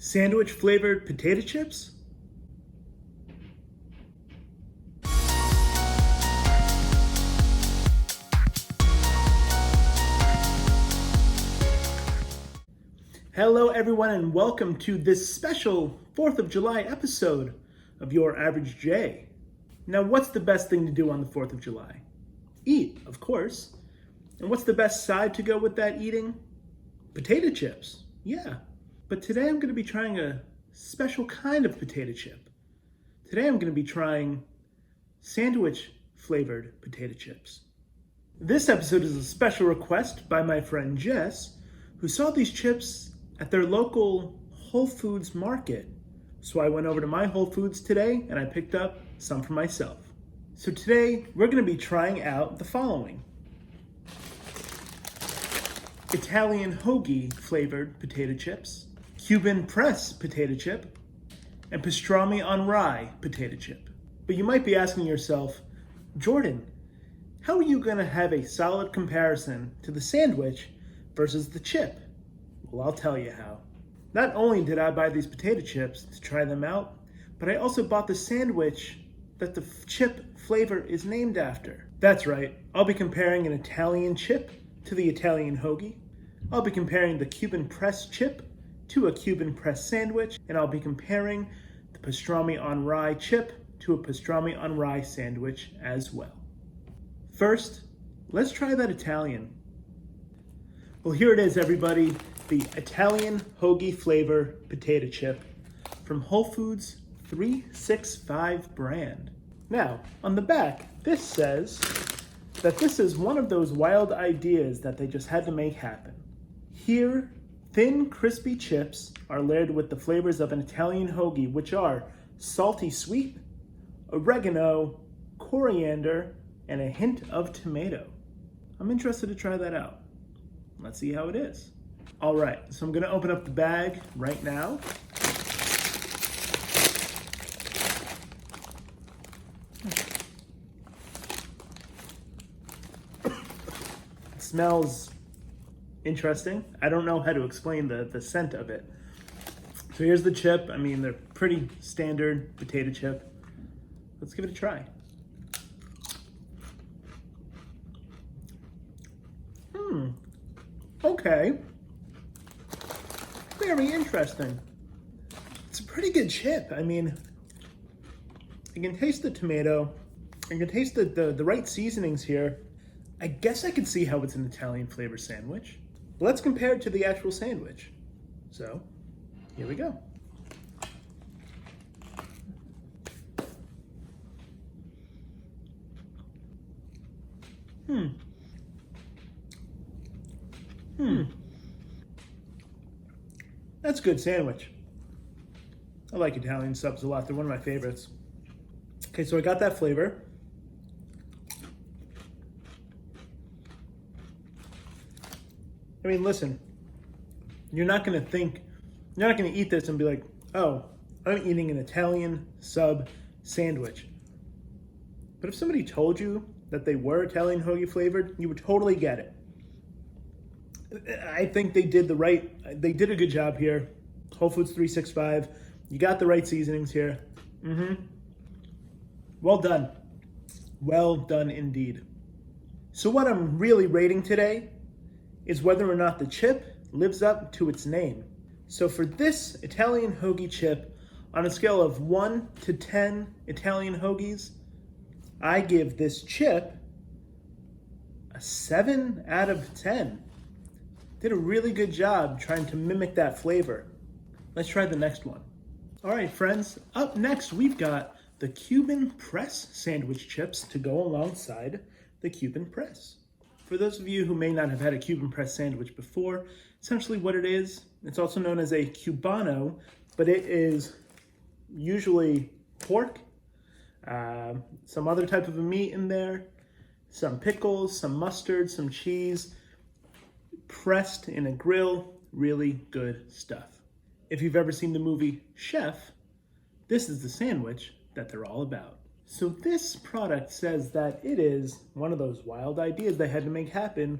Sandwich flavored potato chips? Hello everyone and welcome to this special 4th of July episode of Your Average J. Now what's the best thing to do on the 4th of July? Eat, of course. And what's the best side to go with that eating? Potato chips, yeah. But today I'm going to be trying a special kind of potato chip. Today I'm going to be trying sandwich flavored potato chips. This episode is a special request by my friend Jess, who saw these chips at their local Whole Foods market. So I went over to my Whole Foods today and I picked up some for myself. So today we're going to be trying out the following: Italian Hoagie flavored potato chips, Cuban Press potato chip, and pastrami on rye potato chip. But you might be asking yourself, Jordan, how are you going to have a solid comparison to the sandwich versus the chip? Well, I'll tell you how. Not only did I buy these potato chips to try them out, but I also bought the sandwich that the chip flavor is named after. That's right, I'll be comparing an Italian chip to the Italian hoagie. I'll be comparing the Cuban Press chip to a Cuban Press sandwich, and I'll be comparing the pastrami on rye chip to a pastrami on rye sandwich as well. First, let's try that Italian. Well, here it is, everybody. The Italian Hoagie flavor potato chip from Whole Foods 365 brand. Now, on the back, this says that this is one of those wild ideas that they just had to make happen. Here, thin, crispy chips are layered with the flavors of an Italian hoagie, which are salty sweet, oregano, coriander, and a hint of tomato. I'm interested to try that out. Let's see how it is. All right, so I'm gonna open up the bag right now. It smells interesting. I don't know how to explain the scent of it. So here's the chip. I mean, they're pretty standard potato chip. Let's give it a try. Okay. Very interesting. It's a pretty good chip. I mean, I can taste the tomato. I can taste the right seasonings here. I guess I can see how it's an Italian flavor sandwich. Let's compare it to the actual sandwich. So, here we go. That's a good sandwich. I like Italian subs a lot. They're one of my favorites. Okay, so I got that flavor. I mean, listen, you're not going to eat this and be like, oh, I'm eating an Italian sub sandwich. But if somebody told you that they were Italian hoagie flavored, you would totally get it. I think they did a good job here. Whole Foods 365. You got the right seasonings here. Well done. Well done indeed. So what I'm really rating today is whether or not the chip lives up to its name. So for this Italian hoagie chip, on a scale of 1 to 10 Italian hoagies, I give this chip a 7 out of 10. Did a really good job trying to mimic that flavor. Let's try the next one. All right, friends, up next we've got the Cuban Press sandwich chips to go alongside the Cuban Press. For those of you who may not have had a Cuban Press sandwich before, essentially what it is, it's also known as a Cubano, but it is usually pork, some other type of a meat in there, some pickles, some mustard, some cheese, pressed in a grill. Really good stuff. If you've ever seen the movie Chef, this is the sandwich that they're all about. So this product says that it is one of those wild ideas they had to make happen,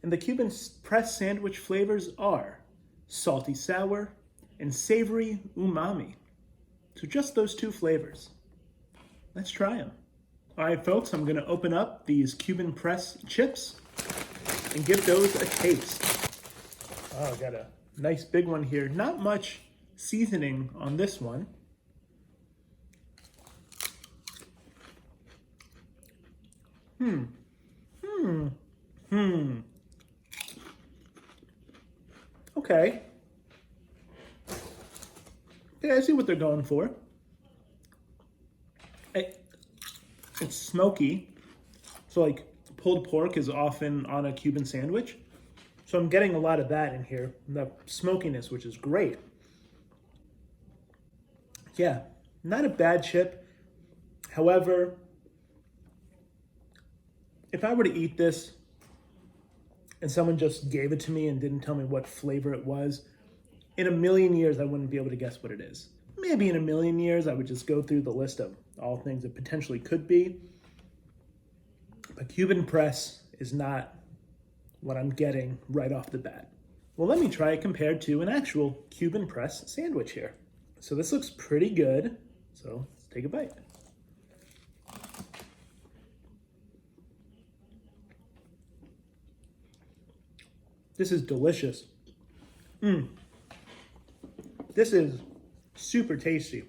and the Cuban Press sandwich flavors are salty sour, and savory umami. So just those two flavors. Let's try them. All right, folks, I'm gonna open up these Cuban Press chips and give those a taste. Oh, I got a nice big one here. Not much seasoning on this one. Okay. Yeah, I see what they're going for. It's smoky. So like pulled pork is often on a Cuban sandwich. So I'm getting a lot of that in here. The smokiness, which is great. Yeah, not a bad chip. However, if I were to eat this and someone just gave it to me and didn't tell me what flavor it was, in a million years, I wouldn't be able to guess what it is. Maybe in a million years, I would just go through the list of all things it potentially could be. But Cuban Press is not what I'm getting right off the bat. Well, let me try it compared to an actual Cuban Press sandwich here. So this looks pretty good. So let's take a bite. This is delicious. This is super tasty.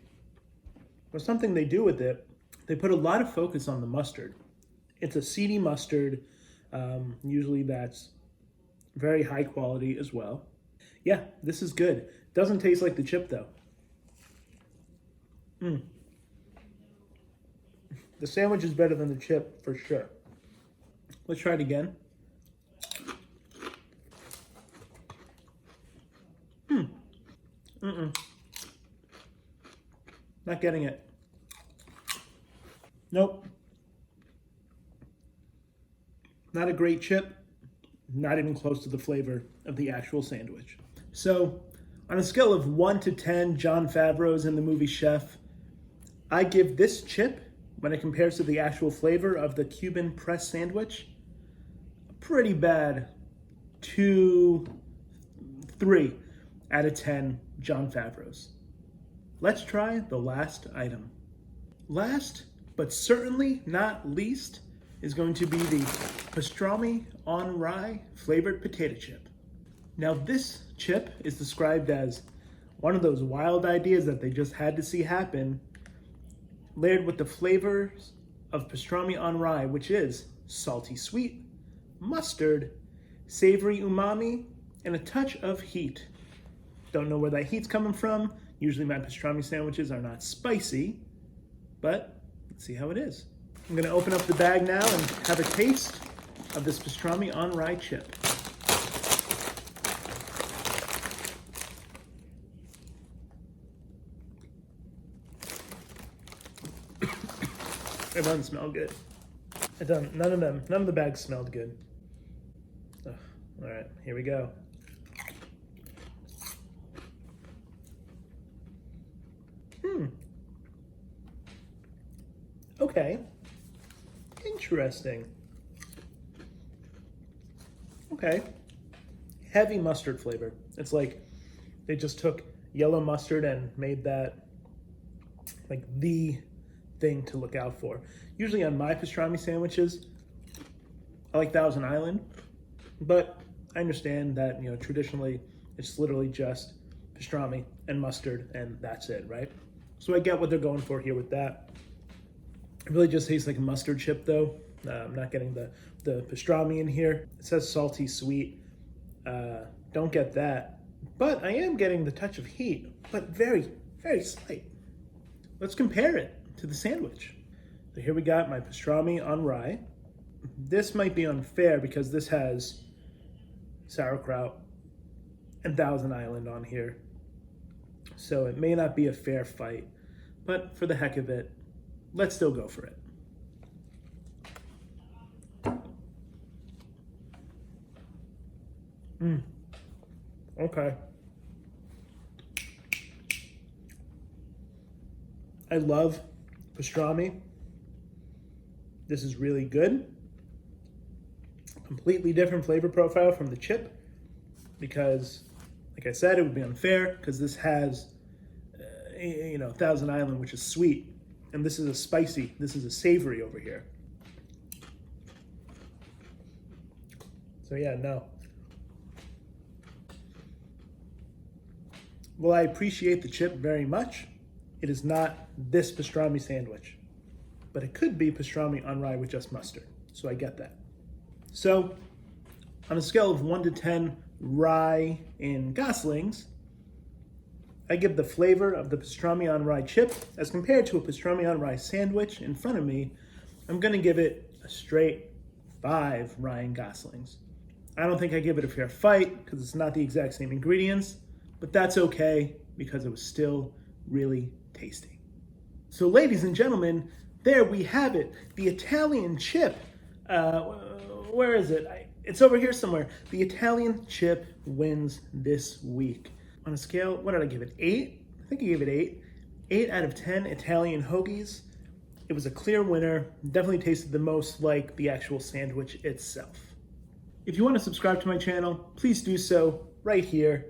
But something they do with it, they put a lot of focus on the mustard. It's a seedy mustard. Usually that's very high quality as well. Yeah, this is good. Doesn't taste like the chip though. The sandwich is better than the chip for sure. Let's try it again. Not getting it. Nope. Not a great chip. Not even close to the flavor of the actual sandwich. So, on a scale of 1 to 10 Jon Favreau's in the movie Chef, I give this chip, when it compares to the actual flavor of the Cuban Press sandwich, a pretty bad 2, 3 out of 10 Jon Favreau's. Let's try the last item. Last, but certainly not least, is going to be the pastrami on rye flavored potato chip. Now this chip is described as one of those wild ideas that they just had to see happen, layered with the flavors of pastrami on rye, which is salty sweet, mustard, savory umami, and a touch of heat. Don't know where that heat's coming from. Usually my pastrami sandwiches are not spicy, but let's see how it is. I'm gonna open up the bag now and have a taste of this pastrami on rye chip. It doesn't smell good. It doesn't, none of the bags smelled good. Ugh. All right, here we go. Okay, interesting. Okay, heavy mustard flavor. It's like they just took yellow mustard and made that like the thing to look out for. Usually on my pastrami sandwiches, I like Thousand Island, but I understand that, you know, traditionally it's literally just pastrami and mustard and that's it, right? So I get what they're going for here with that. It really just tastes like a mustard chip though. I'm not getting the pastrami in here. It says salty sweet. Don't get that. But I am getting the touch of heat, but very, very slight. Let's compare it to the sandwich. So here we got my pastrami on rye. This might be unfair because this has sauerkraut and Thousand Island on here. So it may not be a fair fight, but for the heck of it, let's still go for it. Okay. I love pastrami. This is really good. Completely different flavor profile from the chip because Like I said, it would be unfair because this has, Thousand Island, which is sweet. And this is a spicy, this is a savory over here. So yeah, no. Well, I appreciate the chip very much. It is not this pastrami sandwich, but it could be pastrami on rye with just mustard. So I get that. So on a scale of 1 to 10 rye in Goslings, I give the flavor of the pastrami on rye chip as compared to a pastrami on rye sandwich in front of me. I'm gonna give it a straight 5 rye in Goslings. I don't think I give it a fair fight because it's not the exact same ingredients, but that's okay because it was still really tasty. So ladies and gentlemen, there we have it. The Italian chip, where is it? It's over here somewhere. The Italian chip wins this week. On a scale, what did I give it? 8? I think I gave it 8. 8 out of 10 Italian hoagies. It was a clear winner. Definitely tasted the most like the actual sandwich itself. If you want to subscribe to my channel, please do so right here.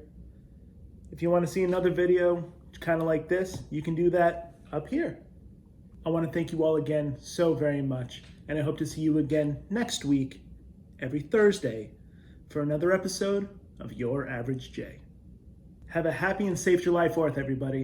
If you want to see another video kind of like this, you can do that up here. I want to thank you all again so very much, and I hope to see you again next week, every Thursday, for another episode of Your Average J. Have a happy and safe July 4th, everybody.